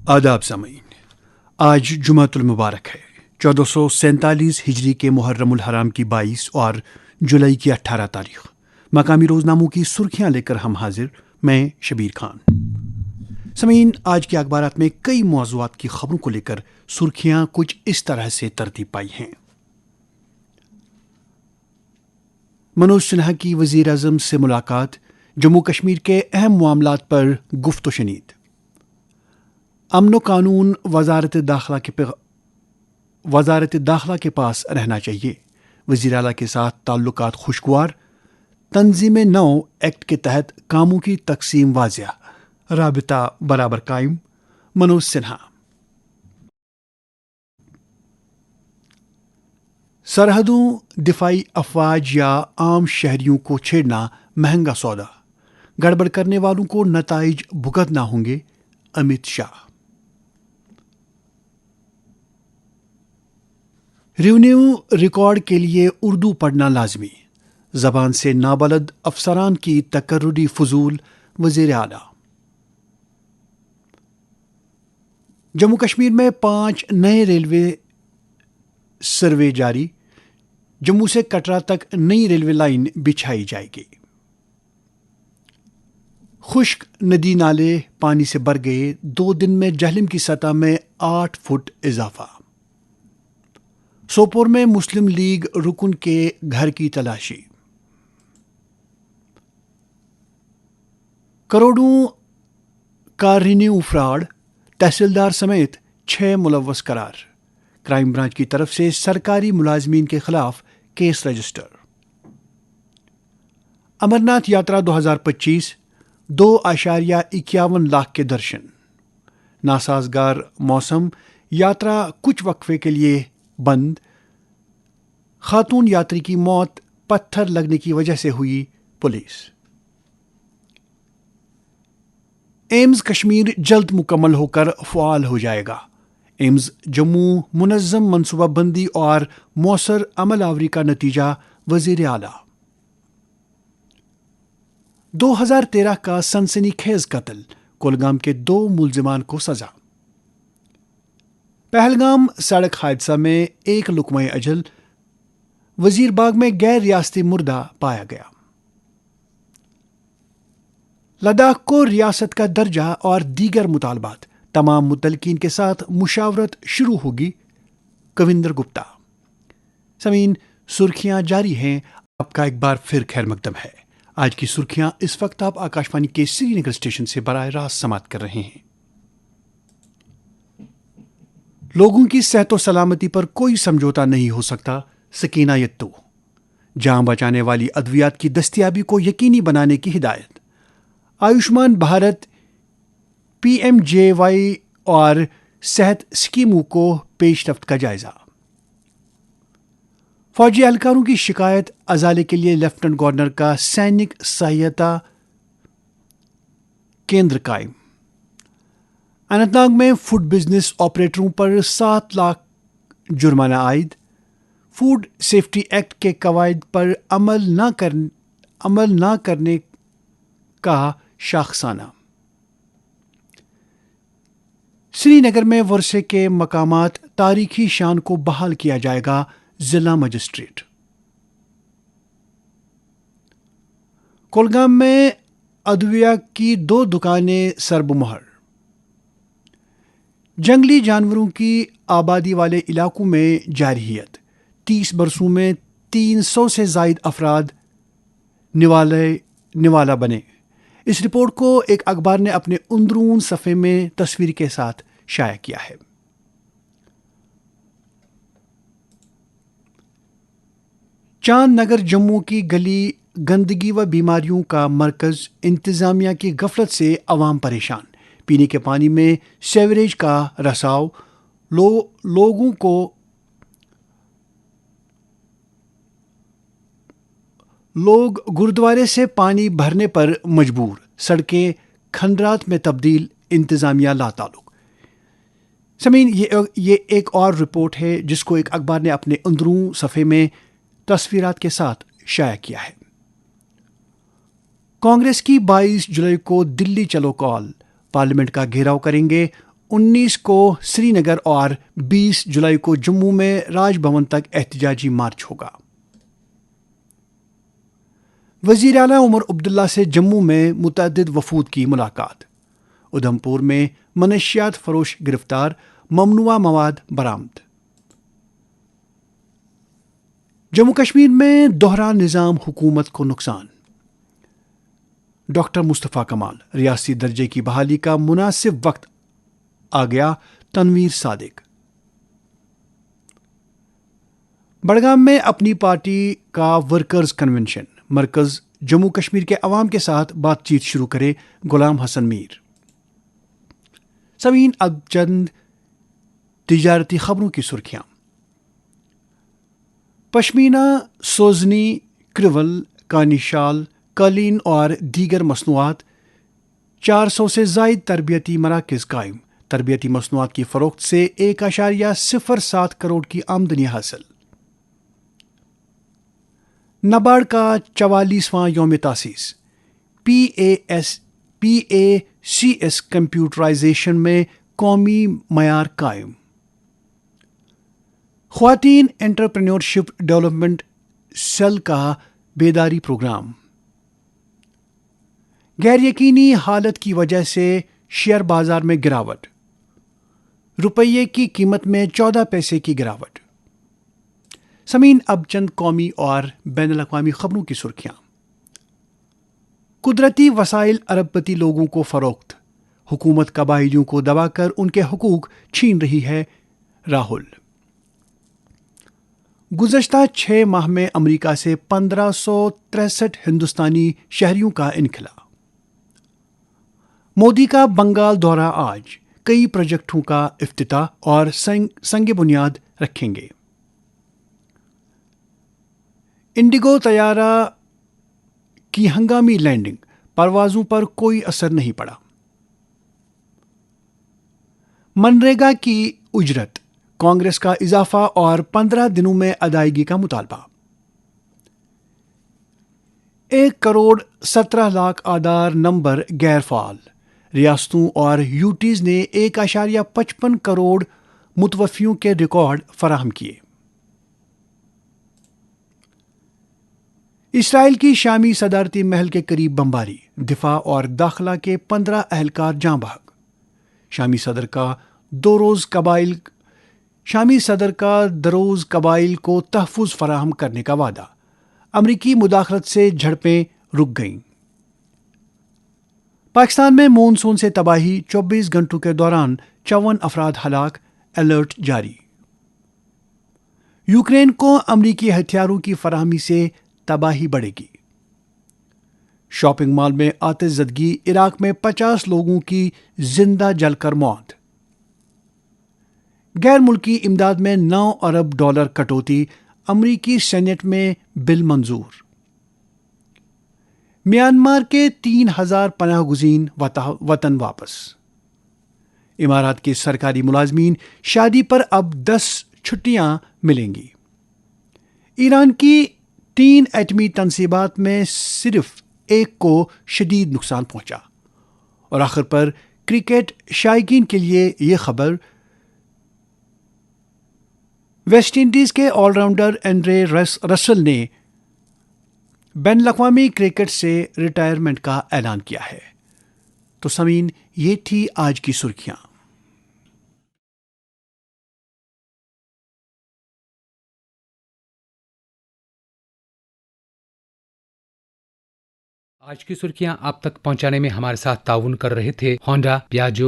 آداب سامعین، آج جمعۃ المبارک ہے 1447 ہجری کے محرم الحرام کی 22 اور جولائی کی 18 تاریخ۔ مقامی روزناموں کی سرخیاں لے کر ہم حاضر، میں شبیر خان۔ سامعین، آج کے اخبارات میں کئی موضوعات کی خبروں کو لے کر سرخیاں کچھ اس طرح سے ترتیب پائی ہیں۔ منوج سنہا کی وزیر اعظم سے ملاقات، جموں کشمیر کے اہم معاملات پر گفت و شنید۔ امن و قانون وزارت داخلہ کے پاس رہنا چاہیے، وزیر اعلیٰ کے ساتھ تعلقات خوشگوار، تنظیم نو ایکٹ کے تحت کاموں کی تقسیم واضح، رابطہ برابر قائم، منوج سنہا۔ سرحدوں، دفاعی افواج یا عام شہریوں کو چھیڑنا مہنگا سودا، گڑبڑ کرنے والوں کو نتائج بھگتنا ہوں گے، امت شاہ۔ ریونیو ریکارڈ کے لیے اردو پڑھنا لازمی، زبان سے نابلد افسران کی تقرری فضول، وزیر اعلیٰ۔ جموں کشمیر میں 5 نئے ریلوے سروے جاری، جموں سے کٹرا تک نئی ریلوے لائن بچھائی جائے گی۔ خشک ندی نالے پانی سے بھر گئے، 2 دن میں جہلم کی سطح میں 8 فٹ اضافہ۔ سوپور میں مسلم لیگ رکن کے گھر کی تلاشی۔ کروڑوں کا ریونیو فراڈ، تحصیلدار سمیت 6 ملوث قرار، کرائم برانچ کی طرف سے سرکاری ملازمین کے خلاف کیس رجسٹر۔ امرناتھ یاترا 2025، 2.51 لاکھ کے درشن۔ ناسازگار موسم، یاترا کچھ وقفے کے لیے بند۔ خاتون یاتری کی موت پتھر لگنے کی وجہ سے ہوئی، پولیس۔ ایمز کشمیر جلد مکمل ہو کر فعال ہو جائے گا، ایمز جموں منظم منصوبہ بندی اور مؤثر عمل آوری کا نتیجہ، وزیر اعلیٰ۔ 2013 کا سنسنی خیز قتل، کولگام کے 2 ملزمان کو سزا۔ پہلگام سڑک حادثہ میں 1 لقمہ اجل، وزیر باغ میں غیر ریاستی مردہ پایا گیا۔ لداخ کو ریاست کا درجہ اور دیگر مطالبات، تمام متعلقین کے ساتھ مشاورت شروع ہوگی، کویندر گپتا۔ سامعین، سرخیاں جاری ہیں، آپ کا ایک بار پھر خیر مقدم ہے۔ آج کی سرخیاں اس وقت آپ آکاشوانی کے سری نگر اسٹیشن سے براہ راست سماعت کر رہے ہیں۔ لوگوں کی صحت و سلامتی پر کوئی سمجھوتہ نہیں ہو سکتا، سکینہ یتو۔ جان بچانے والی ادویات کی دستیابی کو یقینی بنانے کی ہدایت۔ آیوشمان بھارت، PMJY اور صحت اسکیموں کو پیش رفت کا جائزہ۔ فوجی اہلکاروں کی شکایت ازالے کے لیے لیفٹننٹ گورنر کا سینک سہایتا کیندر قائم۔ اننت ناگ میں فوڈ بزنس آپریٹروں پر 7 لاکھ جرمانہ عائد، فوڈ سیفٹی ایکٹ کے قواعد پر عمل نہ کرنے کا شاخسانہ۔ سری نگر میں ورثے کے مقامات، تاریخی شان کو بحال کیا جائے گا، ضلع مجسٹریٹ۔ کولگام میں ادویہ کی 2 دکانیں سرب مہر۔ جنگلی جانوروں کی آبادی والے علاقوں میں جارحیت، 30 برسوں میں 300 سے زائد افراد نوالا بنے۔ اس رپورٹ کو ایک اخبار نے اپنے اندرون صفحے میں تصویر کے ساتھ شائع کیا ہے۔ چاند نگر جموں کی گلی گندگی و بیماریوں کا مرکز، انتظامیہ کی غفلت سے عوام پریشان، پینے کے پانی میں سیوریج کا رساؤ، لوگ گردوارے سے پانی بھرنے پر مجبور، سڑکیں کھنڈرات میں تبدیل، انتظامیہ لا تعلق۔ سامعین، یہ ایک اور رپورٹ ہے جس کو ایک اخبار نے اپنے اندرون صفحے میں تصویرات کے ساتھ شائع کیا ہے۔ کانگریس کی 22 جولائی کو دلی چلو کال، پارلیمنٹ کا گھیراؤ کریں گے 19 کو سری نگر اور 20 جولائی کو جموں میں راج بھون تک احتجاجی مارچ ہوگا۔ وزیر اعلیٰ عمر عبداللہ سے جموں میں متعدد وفود کی ملاقات۔ ادھمپور میں منشیات فروش گرفتار، ممنوعہ مواد برآمد۔ جموں کشمیر میں دوہرا نظام حکومت کو نقصان۔ ڈاکٹر مصطفیٰ کمال، ریاستی درجے کی بحالی کا مناسب وقت آ گیا، تنویر صادق۔ بڑگام میں اپنی پارٹی کا ورکرز کنونشن، مرکز جموں کشمیر کے عوام کے ساتھ بات چیت شروع کرے، غلام حسن میر۔ سامعین، اب چند تجارتی خبروں کی سرخیاں۔ پشمینہ، سوزنی، کرول، کانی شال، قالین اور دیگر مصنوعات، 400 سے زائد تربیتی مراکز قائم، تربیتی مصنوعات کی فروخت سے 1.07 کروڑ کی آمدنی حاصل۔ نبارڈ کا 44واں یوم تاسیس، پی اے سی ایس کمپیوٹرائزیشن میں قومی معیار قائم۔ خواتین انٹرپرینیورشپ ڈیولپمنٹ سیل کا بیداری پروگرام۔ غیر یقینی حالت کی وجہ سے شیئر بازار میں گراوٹ، روپیے کی قیمت میں 14 پیسے کی گراوٹ۔ سامعین، اب چند قومی اور بین الاقوامی خبروں کی سرخیاں۔ قدرتی وسائل ارب پتی لوگوں کو فروخت، حکومت قبائلیوں کو دبا کر ان کے حقوق چھین رہی ہے، راہل۔ گزشتہ 6 ماہ میں امریکہ سے 1563 ہندوستانی شہریوں کا انخلا۔ مودی کا بنگال دورہ آج، کئی پروجیکٹوں کا افتتاح اور سنگ بنیاد رکھیں گے۔ انڈیگو طیارہ کی ہنگامی لینڈنگ، پروازوں پر کوئی اثر نہیں پڑا۔ منریگا کی اجرت، کانگریس کا اضافہ اور 15 دنوں میں ادائیگی کا مطالبہ۔ 1.17 کروڑ آدھار نمبر غیر فعال، ریاستوں اور یوٹیز نے 1.55 کروڑ متوفیوں کے ریکارڈ فراہم کیے۔ اسرائیل کی شامی صدارتی محل کے قریب بمباری، دفاع اور داخلہ کے 15 اہلکار جاں بحق۔ شامی صدر کا دروز قبائل کو تحفظ فراہم کرنے کا وعدہ، امریکی مداخلت سے جھڑپیں رک گئیں۔ پاکستان میں مون سون سے تباہی، 24 گھنٹوں کے دوران 54 افراد ہلاک، الرٹ جاری۔ یوکرین کو امریکی ہتھیاروں کی فراہمی سے تباہی بڑھے گی۔ شاپنگ مال میں آتش زدگی، عراق میں 50 لوگوں کی زندہ جل کر موت۔ غیر ملکی امداد میں $9 ارب کٹوتی، امریکی سینیٹ میں بل منظور۔ میانمار کے 3000 پناہ گزین وطن واپس۔ امارات کے سرکاری ملازمین، شادی پر اب 10 چھٹیاں ملیں گی۔ ایران کی 3 ایٹمی تنصیبات میں صرف ایک کو شدید نقصان پہنچا۔ اور آخر پر کرکٹ شائقین کے لیے یہ خبر، ویسٹ انڈیز کے آل راؤنڈر اینڈرے رسل نے بین الاقوامی کرکٹ سے ریٹائرمنٹ کا اعلان کیا ہے۔ تو سامعین، یہ تھی آج کی سرخیاں۔ آج کی سرخیاں آپ تک پہنچانے میں ہمارے ساتھ تعاون کر رہے تھے ہونڈا، پیاجو،